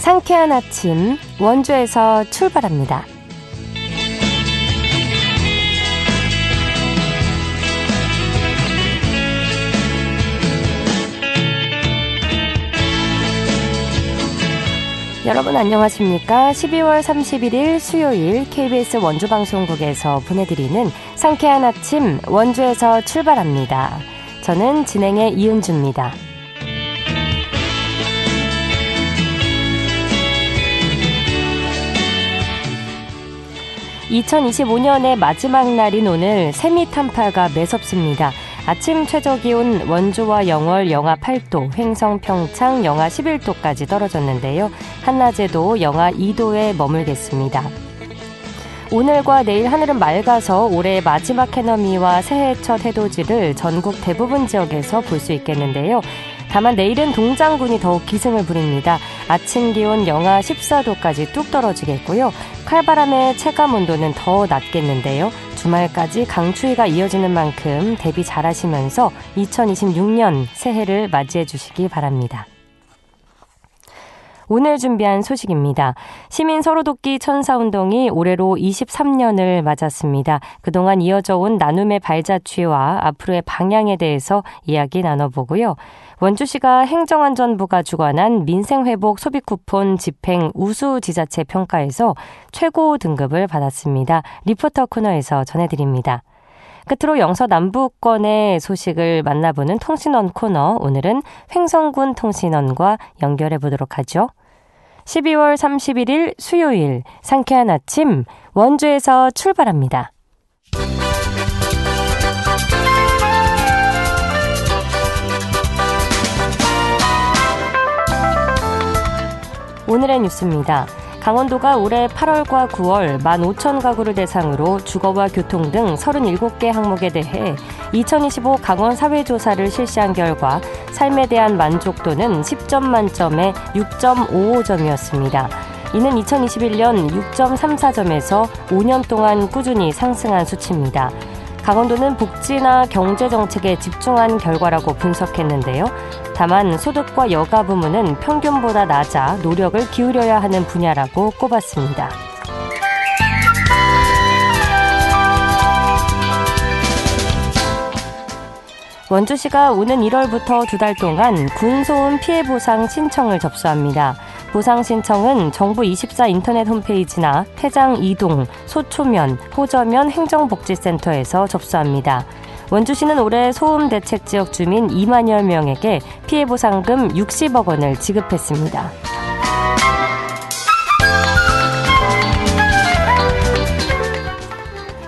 상쾌한 아침 원주에서 출발합니다. 여러분 안녕하십니까? 12월 31일 수요일 KBS 원주방송국에서 보내드리는 상쾌한 아침 원주에서 출발합니다. 저는 진행의 이은주입니다. 2025년의 마지막 날인 오늘 세미 탄파가 매섭습니다. 아침 최저기온 원주와 영월 영하 8도, 횡성 평창 영하 11도까지 떨어졌는데요. 한낮에도 영하 2도에 머물겠습니다. 오늘과 내일 하늘은 맑아서 올해의 마지막 해넘이와 새해 첫 해돋이를 전국 대부분 지역에서 볼 수 있겠는데요. 다만 내일은 동장군이 더욱 기승을 부립니다. 아침 기온 영하 14도까지 뚝 떨어지겠고요. 칼바람의 체감 온도는 더 낮겠는데요. 주말까지 강추위가 이어지는 만큼 대비 잘하시면서 2026년 새해를 맞이해 주시기 바랍니다. 오늘 준비한 소식입니다. 시민 서로돕기 천사운동이 올해로 23년을 맞았습니다. 그동안 이어져 온 나눔의 발자취와 앞으로의 방향에 대해서 이야기 나눠보고요. 원주시가 행정안전부가 주관한 민생회복 소비쿠폰 집행 우수지자체 평가에서 최고 등급을 받았습니다. 리포터 코너에서 전해드립니다. 끝으로 영서남부권의 소식을 만나보는 통신원 코너, 오늘은 횡성군 통신원과 연결해 보도록 하죠. 12월 31일 수요일 상쾌한 아침 원주에서 출발합니다. 오늘의 뉴스입니다. 강원도가 올해 8월과 9월 15,000가구를 대상으로 주거와 교통 등 37개 항목에 대해 2025 강원 사회조사를 실시한 결과 삶에 대한 만족도는 10점 만점에 6.55점이었습니다. 이는 2021년 6.34점에서 5년 동안 꾸준히 상승한 수치입니다. 강원도는 복지나 경제정책에 집중한 결과라고 분석했는데요. 다만 소득과 여가 부문은 평균보다 낮아 노력을 기울여야 하는 분야라고 꼽았습니다. 원주시가 오는 1월부터 2달 동안 군소음 피해 보상 신청을 접수합니다. 보상 신청은 정부24 인터넷 홈페이지나 회장 이동, 소초면, 호저면 행정복지센터에서 접수합니다. 원주시는 올해 소음 대책 지역 주민 2만여 명에게 피해 보상금 60억 원을 지급했습니다.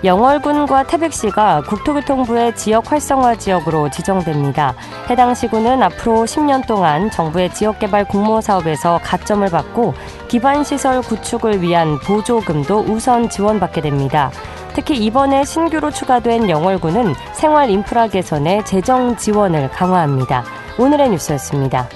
영월군과 태백시가 국토교통부의 지역 활성화 지역으로 지정됩니다. 해당 시군은 앞으로 10년 동안 정부의 지역개발 공모 사업에서 가점을 받고 기반시설 구축을 위한 보조금도 우선 지원받게 됩니다. 특히 이번에 신규로 추가된 영월군은 생활 인프라 개선에 재정 지원을 강화합니다. 오늘의 뉴스였습니다.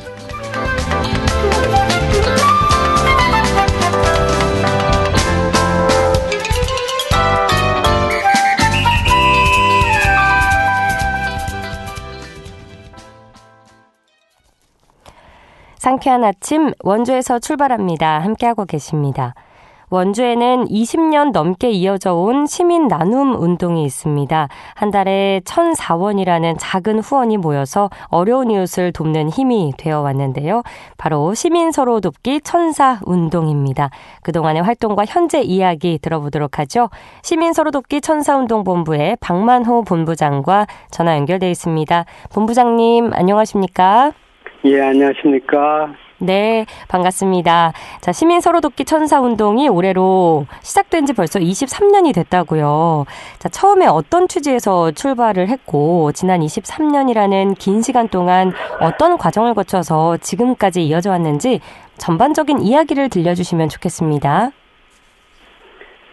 상쾌한 아침 원주에서 출발합니다. 함께하고 계십니다. 원주에는 20년 넘게 이어져 온 시민 나눔 운동이 있습니다. 한 달에 1,004원이라는 작은 후원이 모여서 어려운 이웃을 돕는 힘이 되어 왔는데요. 바로 시민 서로 돕기 천사 운동입니다. 그동안의 활동과 현재 이야기 들어보도록 하죠. 시민 서로 돕기 천사 운동 본부의 박만호 본부장과 전화 연결돼 있습니다. 본부장님 안녕하십니까? 예, 안녕하십니까? 네, 반갑습니다. 자, 시민 서로 돕기 천사 운동이 올해로 시작된 지 벌써 23년이 됐다고요. 자, 처음에 어떤 취지에서 출발을 했고 지난 23년이라는 긴 시간 동안 어떤 과정을 거쳐서 지금까지 이어져 왔는지 전반적인 이야기를 들려주시면 좋겠습니다.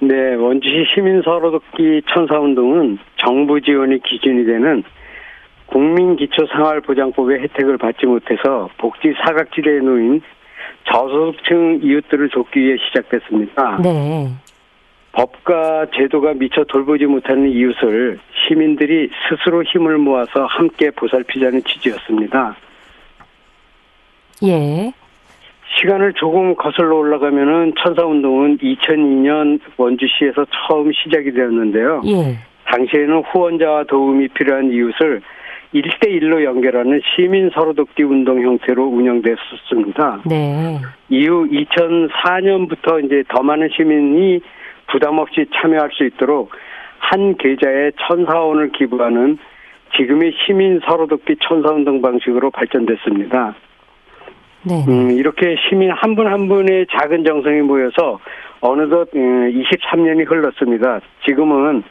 네, 원주시 시민 서로 돕기 천사 운동은 정부 지원이 기준이 되는 국민기초생활보장법의 혜택을 받지 못해서 복지 사각지대에 놓인 저소득층 이웃들을 돕기 위해 시작됐습니다. 네. 법과 제도가 미처 돌보지 못하는 이웃을 시민들이 스스로 힘을 모아서 함께 보살피자는 취지였습니다. 예. 시간을 조금 거슬러 올라가면은 천사운동은 2002년 원주시에서 처음 시작이 되었는데요. 예. 당시에는 후원자와 도움이 필요한 이웃을 1대1로 연결하는 시민 서로 돕기 운동 형태로 운영됐었습니다. 네. 이후 2004년부터 이제 더 많은 시민이 부담 없이 참여할 수 있도록 한 계좌에 1,004원을 기부하는 지금의 시민 서로 돕기 천사운동 방식으로 발전됐습니다. 네. 이렇게 시민 한 분 한 분의 작은 정성이 모여서 어느덧 23년이 흘렀습니다. 지금은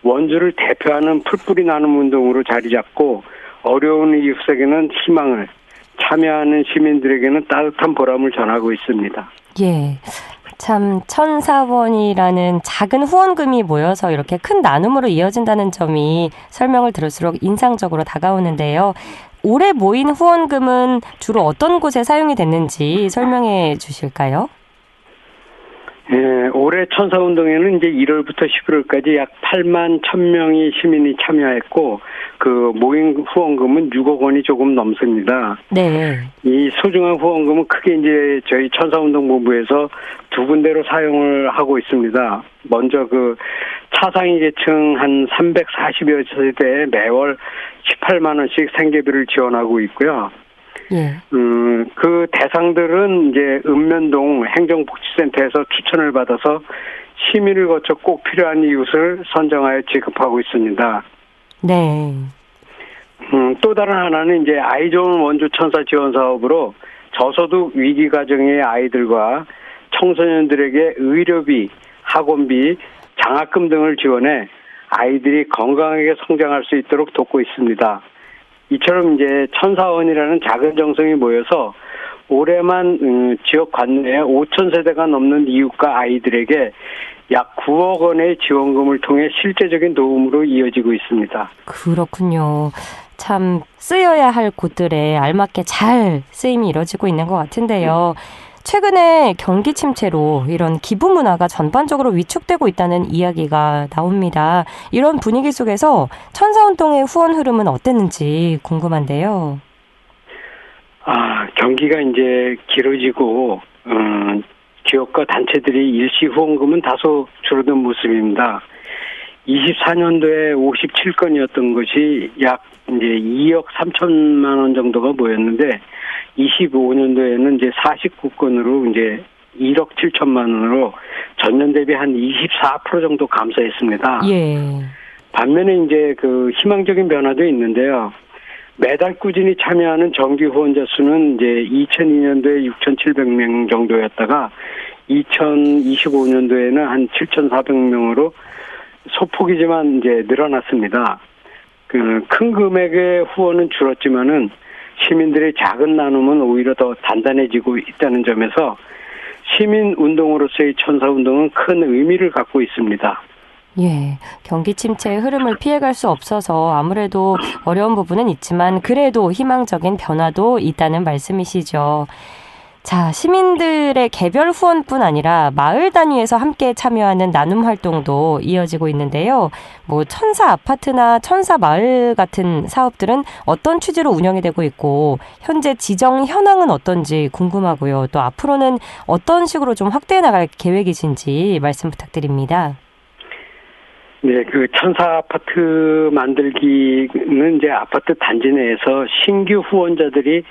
원주를 대표하는 풀뿌리 나눔 운동으로 자리 잡고 어려운 이웃에게는 희망을, 참여하는 시민들에게는 따뜻한 보람을 전하고 있습니다. 예. 참 1,004원이라는 작은 후원금이 모여서 이렇게 큰 나눔으로 이어진다는 점이 설명을 들을수록 인상적으로 다가오는데요. 올해 모인 후원금은 주로 어떤 곳에 사용이 됐는지 설명해 주실까요? 예, 올해 천사운동에는 이제 1월부터 11월까지 약 8만 1,000명의 시민이 참여했고, 그 모인 후원금은 6억 원이 조금 넘습니다. 네. 이 소중한 후원금은 크게 이제 저희 천사운동본부에서 두 군데로 사용을 하고 있습니다. 먼저 그 차상위 계층 한 340여 세대에 매월 18만 원씩 생계비를 지원하고 있고요. 예. 그 대상들은 이제 읍면동 행정복지센터에서 추천을 받아서 심의를 거쳐 꼭 필요한 이웃을 선정하여 지급하고 있습니다. 네. 또 다른 하나는 이제 아이 좋은 원주 천사 지원 사업으로 저소득 위기 가정의 아이들과 청소년들에게 의료비, 학원비, 장학금 등을 지원해 아이들이 건강하게 성장할 수 있도록 돕고 있습니다. 이처럼 이제 1,004원이라는 작은 정성이 모여서 올해만 지역 관내에 5,000세대가 넘는 이웃과 아이들에게 약 9억 원의 지원금을 통해 실제적인 도움으로 이어지고 있습니다. 그렇군요. 참 쓰여야 할 곳들에 알맞게 잘 쓰임이 이루어지고 있는 것 같은데요. 최근에 경기 침체로 이런 기부 문화가 전반적으로 위축되고 있다는 이야기가 나옵니다. 이런 분위기 속에서 천사운동의 후원 흐름은 어땠는지 궁금한데요. 경기가 이제 길어지고 지역과 단체들이 일시 후원금은 다소 줄어든 모습입니다. 24년도에 57건이었던 것이 약 이제 2억 3천만 원 정도가 모였는데 25년도에는 이제 49건으로 이제 1억 7천만 원으로 전년 대비 한 24% 정도 감소했습니다. 예. 반면에 이제 그 희망적인 변화도 있는데요. 매달 꾸준히 참여하는 정기 후원자 수는 이제 2002년도에 6,700명 정도였다가 2025년도에는 한 7,400명으로 소폭이지만 이제 늘어났습니다. 그 큰 금액의 후원은 줄었지만은 시민들의 작은 나눔은 오히려 더 단단해지고 있다는 점에서 시민 운동으로서의 천사운동은 큰 의미를 갖고 있습니다. 예, 경기 침체의 흐름을 피해갈 수 없어서 아무래도 어려운 부분은 있지만 그래도 희망적인 변화도 있다는 말씀이시죠. 자, 시민들의 개별 후원뿐 아니라 마을 단위에서 함께 참여하는 나눔 활동도 이어지고 있는데요. 뭐 천사 아파트나 천사 마을 같은 사업들은 어떤 취지로 운영이 되고 있고 현재 지정 현황은 어떤지 궁금하고요. 또 앞으로는 어떤 식으로 좀 확대해 나갈 계획이신지 말씀 부탁드립니다. 네, 그 천사 아파트 만들기는 이제 아파트 단지 내에서 신규 후원자들이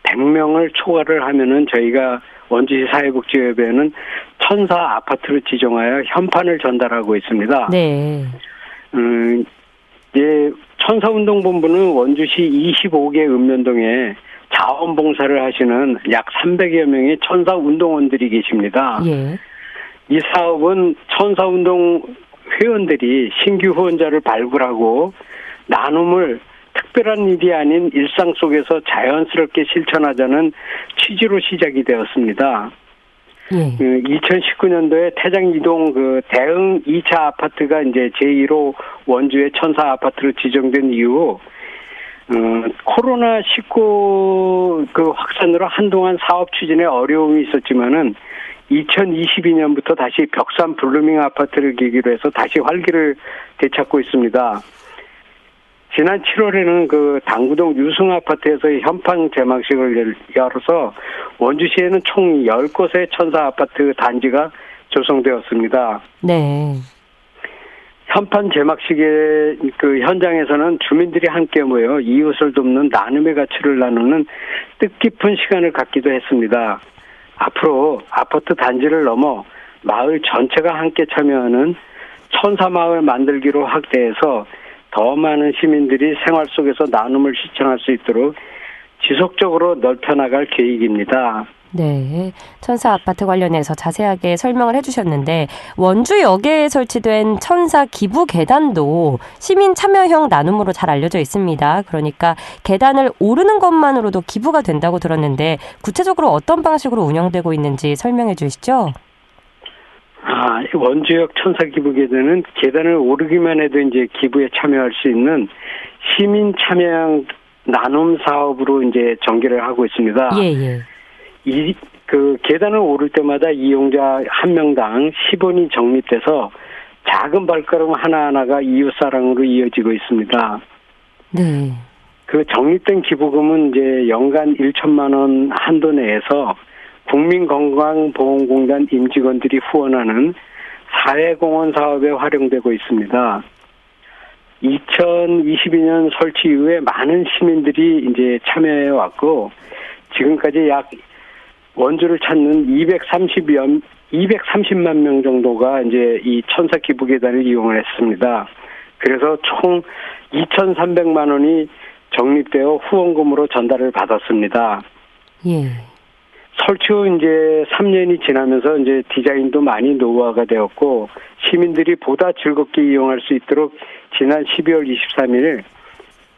100명을 초과를 하면은 저희가 원주시 사회복지협의회는 천사 아파트로 지정하여 현판을 전달하고 있습니다. 네. 이제 천사운동본부는 원주시 25개 읍면동에 자원봉사를 하시는 약 300여 명의 천사운동원들이 계십니다. 예. 이 사업은 천사운동 회원들이 신규 후원자를 발굴하고 나눔을 특별한 일이 아닌 일상 속에서 자연스럽게 실천하자는 취지로 시작이 되었습니다. 예. 2019년도에 태장 이동 그 대흥 2차 아파트가 이제 제1호 원주의 천사 아파트로 지정된 이후 코로나19 그 확산으로 한동안 사업 추진에 어려움이 있었지만은 2022년부터 다시 벽산 블루밍 아파트를 계기로 해서 다시 활기를 되찾고 있습니다. 지난 7월에는 그 당구동 유승 아파트에서 현판 개막식을 열어서 원주시에는 총 10곳의 천사 아파트 단지가 조성되었습니다. 네. 현판 개막식의 그 현장에서는 주민들이 함께 모여 이웃을 돕는 나눔의 가치를 나누는 뜻깊은 시간을 갖기도 했습니다. 앞으로 아파트 단지를 넘어 마을 전체가 함께 참여하는 천사마을 만들기로 확대해서 더 많은 시민들이 생활 속에서 나눔을 실천할 수 있도록 지속적으로 넓혀나갈 계획입니다. 네, 천사 아파트 관련해서 자세하게 설명을 해주셨는데 원주역에 설치된 천사 기부 계단도 시민 참여형 나눔으로 잘 알려져 있습니다. 그러니까 계단을 오르는 것만으로도 기부가 된다고 들었는데 구체적으로 어떤 방식으로 운영되고 있는지 설명해 주시죠. 원주역 천사 기부 계단은 계단을 오르기만 해도 이제 기부에 참여할 수 있는 시민 참여형 나눔 사업으로 이제 전개를 하고 있습니다. 예. 그 계단을 오를 때마다 이용자 한 명당 10원이 적립돼서 작은 발걸음 하나하나가 이웃 사랑으로 이어지고 있습니다. 네. 그 적립된 기부금은 이제 연간 1천만 원 한도 내에서 국민건강보험공단 임직원들이 후원하는 사회공헌 사업에 활용되고 있습니다. 2022년 설치 이후에 많은 시민들이 이제 참여해 왔고 지금까지 약 원주를 찾는 230만 명 정도가 이제 이 천사 기부 계단을 이용을 했습니다. 그래서 총 2,300만 원이 적립되어 후원금으로 전달을 받았습니다. 예. 설치 후 이제 3년이 지나면서 이제 디자인도 많이 노후화가 되었고 시민들이 보다 즐겁게 이용할 수 있도록 지난 12월 23일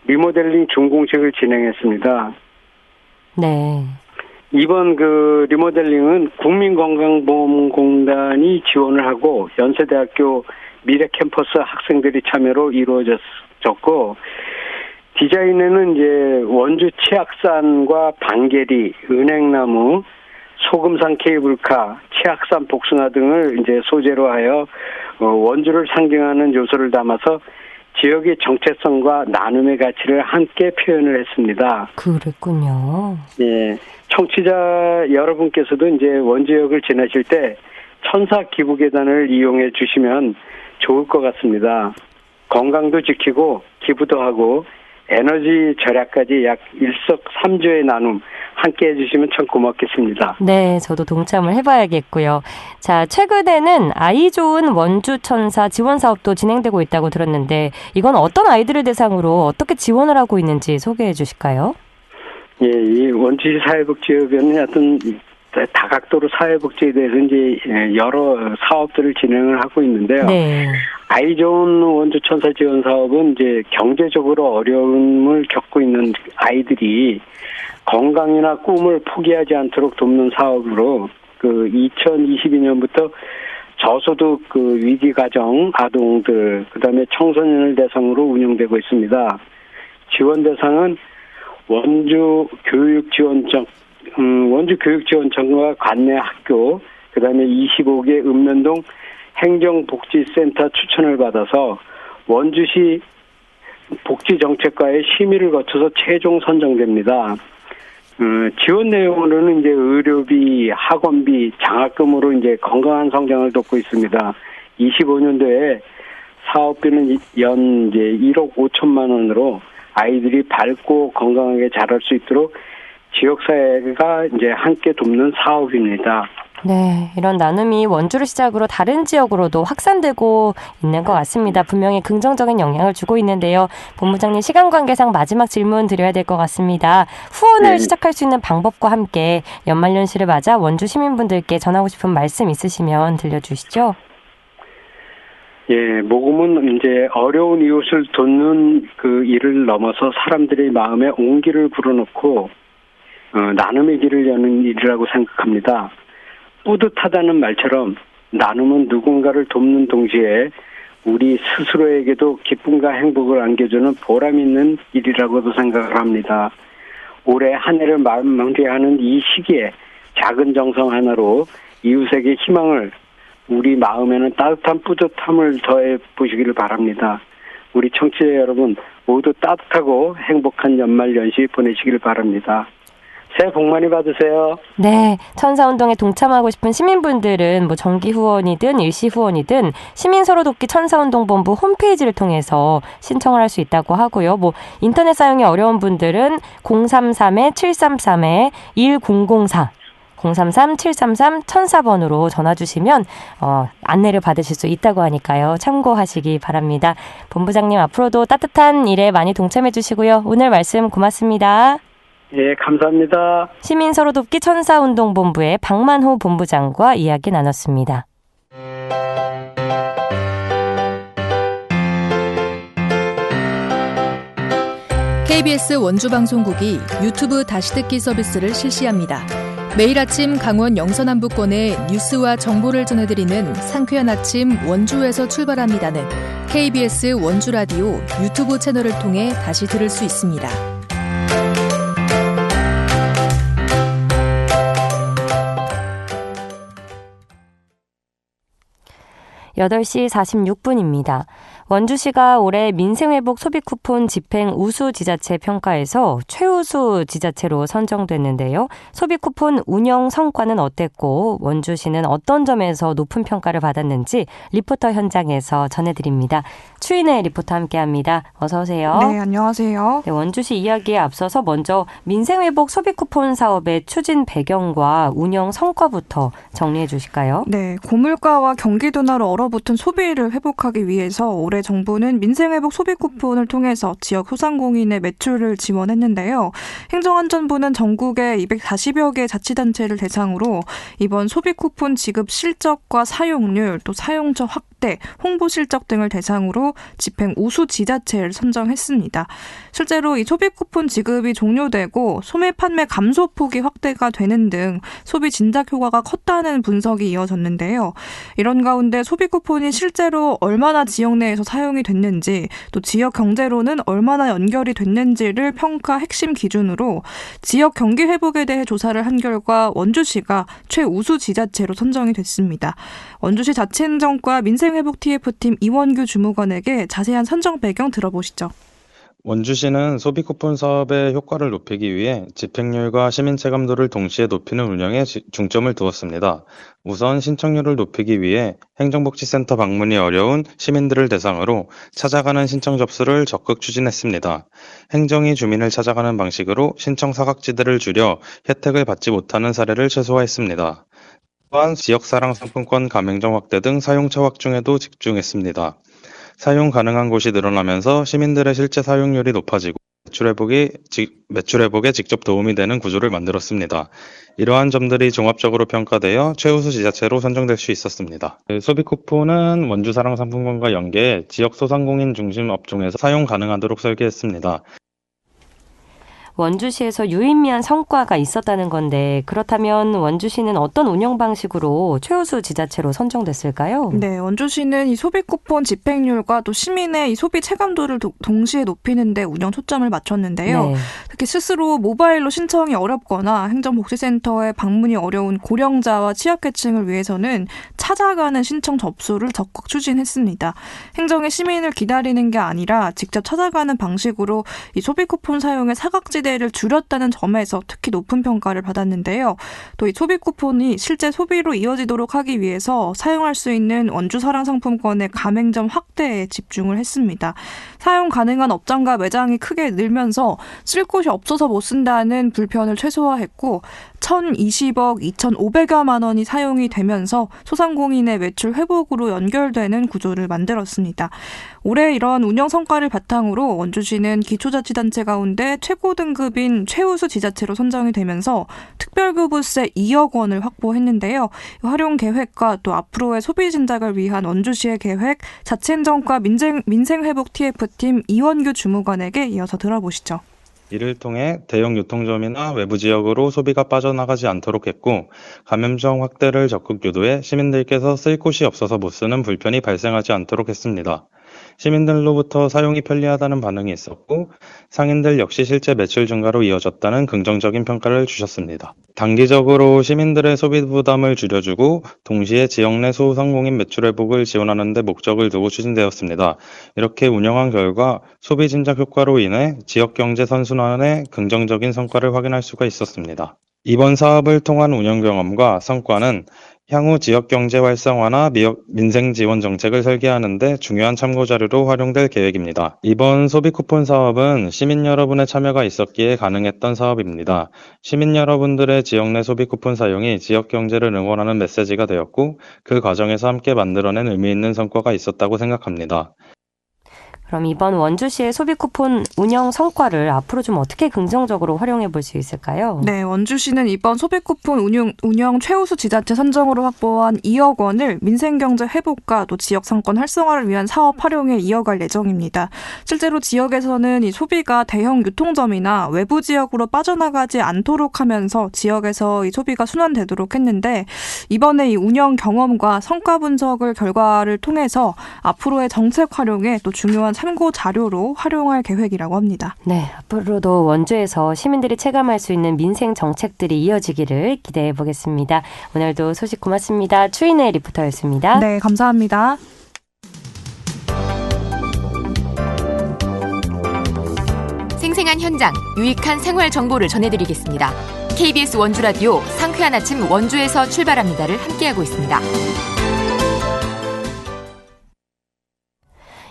리모델링 준공식을 진행했습니다. 네. 이번 그 리모델링은 국민건강보험공단이 지원을 하고 연세대학교 미래캠퍼스 학생들이 참여로 이루어졌고 디자인에는 이제 원주 치악산과 방개리, 은행나무, 소금산 케이블카, 치악산 복숭아 등을 이제 소재로 하여 원주를 상징하는 요소를 담아서 지역의 정체성과 나눔의 가치를 함께 표현을 했습니다. 그랬군요. 예, 청취자 여러분께서도 이제 원주역을 지나실 때 천사 기부 계단을 이용해 주시면 좋을 것 같습니다. 건강도 지키고 기부도 하고 에너지 절약까지 약 일석삼조의 나눔 함께 해주시면 참 고맙겠습니다. 네, 저도 동참을 해봐야겠고요. 자, 최근에는 아이 좋은 원주천사 지원 사업도 진행되고 있다고 들었는데 이건 어떤 아이들을 대상으로 어떻게 지원을 하고 있는지 소개해 주실까요? 예, 이 원주시 사회복지협의회는 하여튼 다각도로 사회복지에 대해서 이제 여러 사업들을 진행을 하고 있는데요. 네. 아이 좋은 원주천사 지원 사업은 이제 경제적으로 어려움을 겪고 있는 아이들이 건강이나 꿈을 포기하지 않도록 돕는 사업으로 그 2022년부터 저소득 그 위기 가정 아동들 그다음에 청소년을 대상으로 운영되고 있습니다. 지원 대상은 원주 교육지원청과 관내 학교 그다음에 25개 읍면동 행정복지센터 추천을 받아서 원주시 복지정책과의 심의를 거쳐서 최종 선정됩니다. 지원 내용으로는 이제 의료비, 학원비, 장학금으로 이제 건강한 성장을 돕고 있습니다. 25년도에 사업비는 연 이제 1억 5천만 원으로 아이들이 밝고 건강하게 자랄 수 있도록 지역사회가 이제 함께 돕는 사업입니다. 네, 이런 나눔이 원주를 시작으로 다른 지역으로도 확산되고 있는 것 같습니다. 분명히 긍정적인 영향을 주고 있는데요. 본부장님 시간 관계상 마지막 질문 드려야 될 것 같습니다. 후원을 시작할 수 있는 방법과 함께 연말연시를 맞아 원주 시민분들께 전하고 싶은 말씀 있으시면 들려주시죠. 예, 모금은 이제 어려운 이웃을 돕는 그 일을 넘어서 사람들의 마음에 온기를 불어넣고 나눔의 길을 여는 일이라고 생각합니다. 뿌듯하다는 말처럼 나눔은 누군가를 돕는 동시에 우리 스스로에게도 기쁨과 행복을 안겨주는 보람 있는 일이라고도 생각을 합니다. 올해 한 해를 마무리하는 이 시기에 작은 정성 하나로 이웃에게 희망을 우리 마음에는 따뜻한 뿌듯함을 더해 보시기를 바랍니다. 우리 청취자 여러분 모두 따뜻하고 행복한 연말 연시 보내시길 바랍니다. 새해 복 많이 받으세요. 네, 천사운동에 동참하고 싶은 시민분들은 뭐 정기 후원이든 일시 후원이든 시민 서로 돕기 천사운동본부 홈페이지를 통해서 신청을 할 수 있다고 하고요. 뭐 인터넷 사용이 어려운 분들은 033-733-1004 033-733-1004번으로 전화 주시면 안내를 받으실 수 있다고 하니까요. 참고하시기 바랍니다. 본부장님 앞으로도 따뜻한 일에 많이 동참해 주시고요. 오늘 말씀 고맙습니다. 예, 감사합니다. 시민 서로 돕기 천사운동본부의 박만호 본부장과 이야기 나눴습니다. KBS 원주방송국이 유튜브 다시 듣기 서비스를 실시합니다. 매일 아침 강원 영서남부권의 뉴스와 정보를 전해드리는 상쾌한 아침 원주에서 출발합니다는 KBS 원주라디오 유튜브 채널을 통해 다시 들을 수 있습니다. 8시 46분입니다. 원주시가 올해 민생회복 소비쿠폰 집행 우수 지자체 평가에서 최우수 지자체로 선정됐는데요. 소비쿠폰 운영 성과는 어땠고 원주시는 어떤 점에서 높은 평가를 받았는지 리포터 현장에서 전해드립니다. 추인혜 리포터 함께합니다. 어서 오세요. 네, 안녕하세요. 네, 원주시 이야기에 앞서서 먼저 민생회복 소비쿠폰 사업의 추진 배경과 운영 성과부터 정리해 주실까요? 네, 고물가와 경기 둔화로 얼어붙은 소비를 회복하기 위해서 올해 정부는 민생회복 소비쿠폰을 통해서 지역 소상공인의 매출을 지원했는데요. 행정안전부는 전국의 240여 개 자치단체를 대상으로 이번 소비쿠폰 지급 실적과 사용률, 또 사용처 확대, 홍보 실적 등을 대상으로 집행 우수 지자체를 선정했습니다. 실제로 이 소비쿠폰 지급이 종료되고 소매 판매 감소폭이 확대가 되는 등 소비 진작 효과가 컸다는 분석이 이어졌는데요. 이런 가운데 소비쿠폰이 실제로 얼마나 지역 내에서 사용이 됐는지, 또 지역 경제로는 얼마나 연결이 됐는지를 평가 핵심 기준으로 지역 경기 회복에 대해 조사를 한 결과 원주시가 최우수 지자체로 선정이 됐습니다. 원주시 자치행정과 민생회복 TF팀 이원규 주무관에게 자세한 선정 배경 들어보시죠. 원주시는 소비쿠폰 사업의 효과를 높이기 위해 집행률과 시민 체감도를 동시에 높이는 운영에 중점을 두었습니다. 우선 신청률을 높이기 위해 행정복지센터 방문이 어려운 시민들을 대상으로 찾아가는 신청 접수를 적극 추진했습니다. 행정이 주민을 찾아가는 방식으로 신청 사각지대를 줄여 혜택을 받지 못하는 사례를 최소화했습니다. 또한 지역사랑 상품권 가맹점 확대 등 사용처 확충에도 집중했습니다. 사용 가능한 곳이 늘어나면서 시민들의 실제 사용률이 높아지고 매출 회복에 직접 도움이 되는 구조를 만들었습니다. 이러한 점들이 종합적으로 평가되어 최우수 지자체로 선정될 수 있었습니다. 소비쿠폰은 원주사랑상품권과 연계해 지역 소상공인 중심 업종에서 사용 가능하도록 설계했습니다. 원주시에서 유의미한 성과가 있었다는 건데 그렇다면 원주시는 어떤 운영 방식으로 최우수 지자체로 선정됐을까요? 네, 원주시는 이 소비쿠폰 집행률과 또 시민의 이 소비 체감도를 동시에 높이는 데 운영 초점을 맞췄는데요. 네. 특히 스스로 모바일로 신청이 어렵거나 행정복지센터에 방문이 어려운 고령자와 취약계층을 위해서는 찾아가는 신청 접수를 적극 추진했습니다. 행정의 시민을 기다리는 게 아니라 직접 찾아가는 방식으로 이 소비쿠폰 사용의 사각지대 를 줄였다는 점에서 특히 높은 평가를 받았는데요. 또 이 소비쿠폰이 실제 소비로 이어지도록 하기 위해서 사용할 수 있는 원주사랑상품권의 가맹점 확대에 집중을 했습니다. 사용 가능한 업장과 매장이 크게 늘면서 쓸 곳이 없어서 못 쓴다는 불편을 최소화했고 1,020억 2,500여만 원이 사용이 되면서 소상공인의 매출 회복으로 연결되는 구조를 만들었습니다. 올해 이런 운영 성과를 바탕으로 원주시는 기초자치단체 가운데 최고 등급인 최우수 지자체로 선정이 되면서 특별교부세 2억 원을 확보했는데요. 활용 계획과 또 앞으로의 소비 진작을 위한 원주시의 계획, 자치행정과 민생회복 TF팀 이원규 주무관에게 이어서 들어보시죠. 이를 통해 대형 유통점이나 외부 지역으로 소비가 빠져나가지 않도록 했고 가맹점 확대를 적극 유도해 시민들께서 쓸 곳이 없어서 못 쓰는 불편이 발생하지 않도록 했습니다. 시민들로부터 사용이 편리하다는 반응이 있었고 상인들 역시 실제 매출 증가로 이어졌다는 긍정적인 평가를 주셨습니다. 단기적으로 시민들의 소비 부담을 줄여주고 동시에 지역 내 소상공인 매출 회복을 지원하는 데 목적을 두고 추진되었습니다. 이렇게 운영한 결과 소비 진작 효과로 인해 지역 경제 선순환에 긍정적인 성과를 확인할 수가 있었습니다. 이번 사업을 통한 운영 경험과 성과는 향후 지역 경제 활성화나 민생 지원 정책을 설계하는 데 중요한 참고 자료로 활용될 계획입니다. 이번 소비 쿠폰 사업은 시민 여러분의 참여가 있었기에 가능했던 사업입니다. 시민 여러분들의 지역 내 소비 쿠폰 사용이 지역 경제를 응원하는 메시지가 되었고 그 과정에서 함께 만들어낸 의미 있는 성과가 있었다고 생각합니다. 그럼 이번 원주시의 소비 쿠폰 운영 성과를 앞으로 좀 어떻게 긍정적으로 활용해 볼 수 있을까요? 네, 원주시는 이번 소비 쿠폰 운영 최우수 지자체 선정으로 확보한 2억 원을 민생경제 회복과 또 지역 상권 활성화를 위한 사업 활용에 이어갈 예정입니다. 실제로 지역에서는 이 소비가 대형 유통점이나 외부 지역으로 빠져나가지 않도록 하면서 지역에서 이 소비가 순환되도록 했는데 이번에 이 운영 경험과 성과 분석을 결과를 통해서 앞으로의 정책 활용에 또 중요한 참고 자료로 활용할 계획이라고 합니다. 네, 앞으로도 원주에서 시민들이 체감할 수 있는 민생 정책들이 이어지기를 기대해 보겠습니다. 오늘도 소식 고맙습니다. 추인혜 리포터였습니다. 네, 감사합니다. 생생한 현장, 유익한 생활 정보를 전해드리겠습니다. KBS 원주라디오 상쾌한 아침 원주에서 출발합니다를 함께하고 있습니다.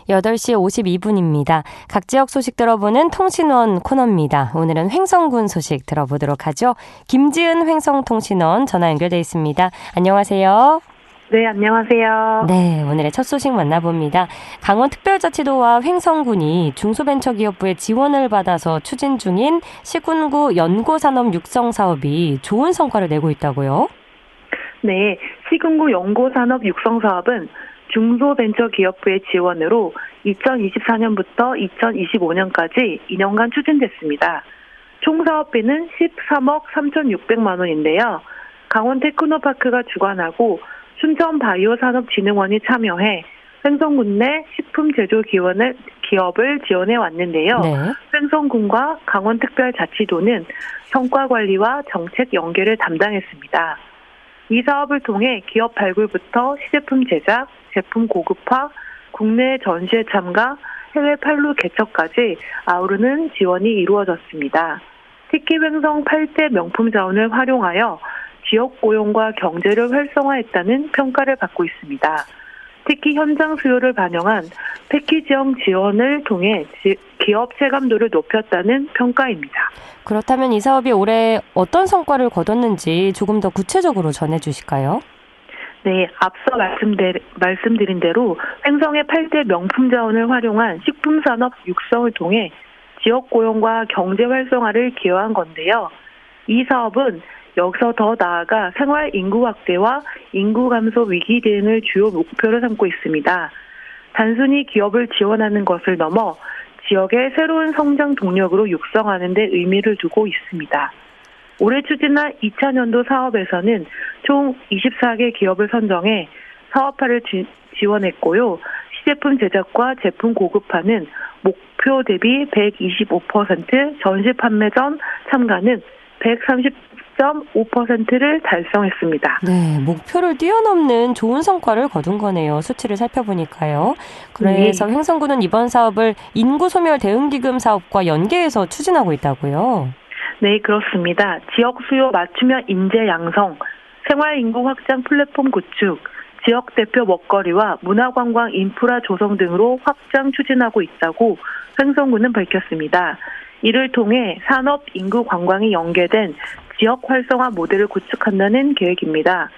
8시 52분입니다. 각 지역 소식 들어보는 통신원 코너입니다. 오늘은 횡성군 소식 들어보도록 하죠. 김지은 횡성통신원 전화 연결돼 있습니다. 안녕하세요. 네, 안녕하세요. 네, 오늘의 첫 소식 만나봅니다. 강원특별자치도와 횡성군이 중소벤처기업부의 지원을 받아서 추진 중인 시군구 연고산업 육성 사업이 좋은 성과를 내고 있다고요? 네, 시군구 연고산업 육성 사업은 중소벤처기업부의 지원으로 2024년부터 2025년까지 2년간 추진됐습니다. 총 사업비는 13억 3,600만 원인데요. 강원 테크노파크가 주관하고 춘천바이오산업진흥원이 참여해 횡성군 내 식품 제조 기업을 지원해 왔는데요. 네. 횡성군과 강원특별자치도는 성과 관리와 정책 연계를 담당했습니다. 이 사업을 통해 기업 발굴부터 시제품 제작, 제품 고급화, 국내 전시회 참가, 해외 판로 개척까지 아우르는 지원이 이루어졌습니다. 특히 횡성 8대 명품 자원을 활용하여 지역 고용과 경제를 활성화했다는 평가를 받고 있습니다. 특히 현장 수요를 반영한 패키지형 지원을 통해 기업 체감도를 높였다는 평가입니다. 그렇다면 이 사업이 올해 어떤 성과를 거뒀는지 조금 더 구체적으로 전해주실까요? 네, 앞서 말씀드린 대로 횡성의 8대 명품 자원을 활용한 식품산업 육성을 통해 지역 고용과 경제 활성화를 기여한 건데요. 이 사업은 여기서 더 나아가 생활 인구 확대와 인구 감소 위기 대응을 주요 목표로 삼고 있습니다. 단순히 기업을 지원하는 것을 넘어 지역의 새로운 성장 동력으로 육성하는 데 의미를 두고 있습니다. 올해 추진한 2000년도 사업에서는 총 24개 기업을 선정해 사업화를 지원했고요. 시제품 제작과 제품 고급화는 목표 대비 125%, 전시 판매 전 참가는 130.5%를 달성했습니다. 네, 목표를 뛰어넘는 좋은 성과를 거둔 거네요. 수치를 살펴보니까요. 그래서 네. 횡성군은 이번 사업을 인구소멸 대응기금 사업과 연계해서 추진하고 있다고요? 네, 그렇습니다. 지역 수요 맞춤형 인재 양성, 생활인구 확장 플랫폼 구축, 지역 대표 먹거리와 문화관광 인프라 조성 등으로 확장 추진하고 있다고 횡성군은 밝혔습니다. 이를 통해 산업, 인구, 관광이 연계된 지역 활성화 모델을 구축한다는 계획입니다.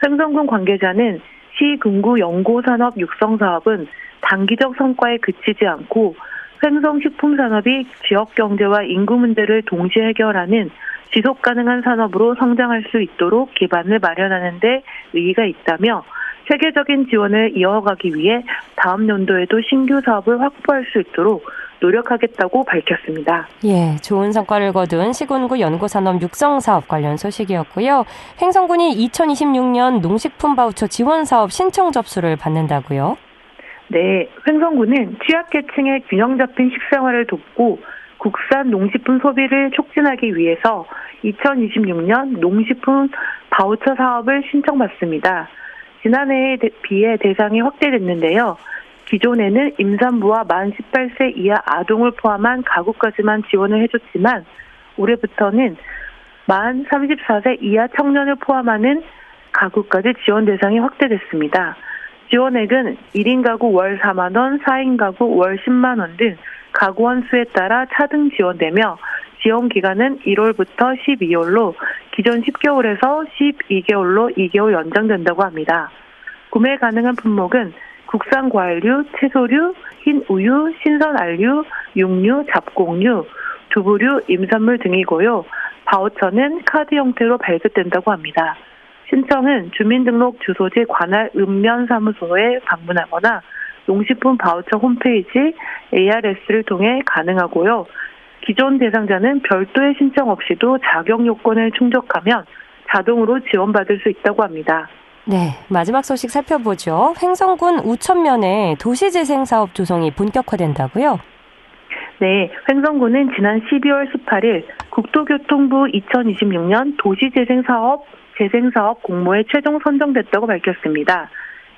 횡성군 관계자는 시군구 연고산업 육성 사업은 단기적 성과에 그치지 않고 횡성 식품산업이 지역 경제와 인구 문제를 동시에 해결하는 지속 가능한 산업으로 성장할 수 있도록 기반을 마련하는 데 의의가 있다며 세계적인 지원을 이어가기 위해 다음 연도에도 신규 사업을 확보할 수 있도록 노력하겠다고 밝혔습니다. 예, 좋은 성과를 거둔 시군구 연고산업 육성사업 관련 소식이었고요. 횡성군이 2026년 농식품 바우처 지원 사업 신청 접수를 받는다고요? 네, 횡성군은 취약계층의 균형 잡힌 식생활을 돕고 국산 농식품 소비를 촉진하기 위해서 2026년 농식품 바우처 사업을 신청받습니다. 지난해에 비해 대상이 확대됐는데요. 기존에는 임산부와 만 18세 이하 아동을 포함한 가구까지만 지원을 해줬지만 올해부터는 만 34세 이하 청년을 포함하는 가구까지 지원 대상이 확대됐습니다. 지원액은 1인 가구 월 4만 원, 4인 가구 월 10만 원 등 가구 원수에 따라 차등 지원되며 지원 기간은 1월부터 12월로 기존 10개월에서 12개월로 2개월 연장된다고 합니다. 구매 가능한 품목은 국산 과일류, 채소류, 흰 우유, 신선 알류, 육류, 잡곡류, 두부류, 임산물 등이고요. 바우처는 카드 형태로 발급된다고 합니다. 신청은 주민등록 주소지 관할 읍면사무소에 방문하거나 농식품 바우처 홈페이지 ARS를 통해 가능하고요. 기존 대상자는 별도의 신청 없이도 자격 요건을 충족하면 자동으로 지원받을 수 있다고 합니다. 네, 마지막 소식 살펴보죠. 횡성군 우천면에 도시재생사업 조성이 본격화된다고요? 네, 횡성군은 지난 12월 18일 국토교통부 2026년 재생사업 공모에 최종 선정됐다고 밝혔습니다.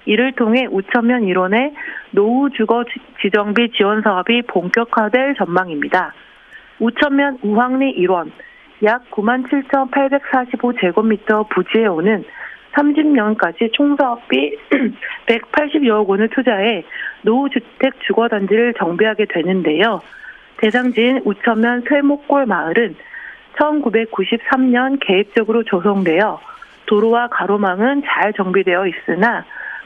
이를 통해 우천면 1원의 노후 주거 지정비 지원 사업이 본격화될 전망입니다. 우천면 우황리 1원 약 97,845제곱미터 부지에 오는 30년까지 총 사업비 180여억 원을 투자해 노후주택 주거단지를 정비하게 되는데요. 대상지인 우천면 쇠목골 마을은 1993년 계획적으로 조성되어 도로와 가로망은 잘 정비되어 있으나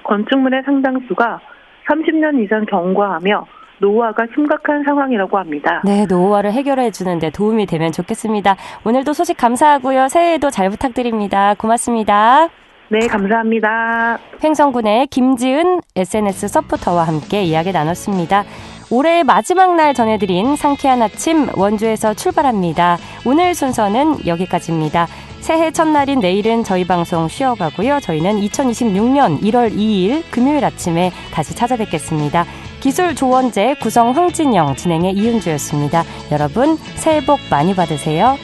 건축물의 상당수가 30년 이상 경과하며 노후화가 심각한 상황이라고 합니다. 네, 노후화를 해결해 주는데 도움이 되면 좋겠습니다. 오늘도 소식 감사하고요. 새해에도 잘 부탁드립니다. 고맙습니다. 네, 감사합니다. 횡성군의 김지은 SNS 서포터와 함께 이야기 나눴습니다. 올해의 마지막 날 전해드린 상쾌한 아침 원주에서 출발합니다. 오늘 순서는 여기까지입니다. 새해 첫날인 내일은 저희 방송 쉬어가고요. 저희는 2026년 1월 2일 금요일 아침에 다시 찾아뵙겠습니다. 기술 조원재, 구성 황진영, 진행의 이은주였습니다. 여러분 새해 복 많이 받으세요.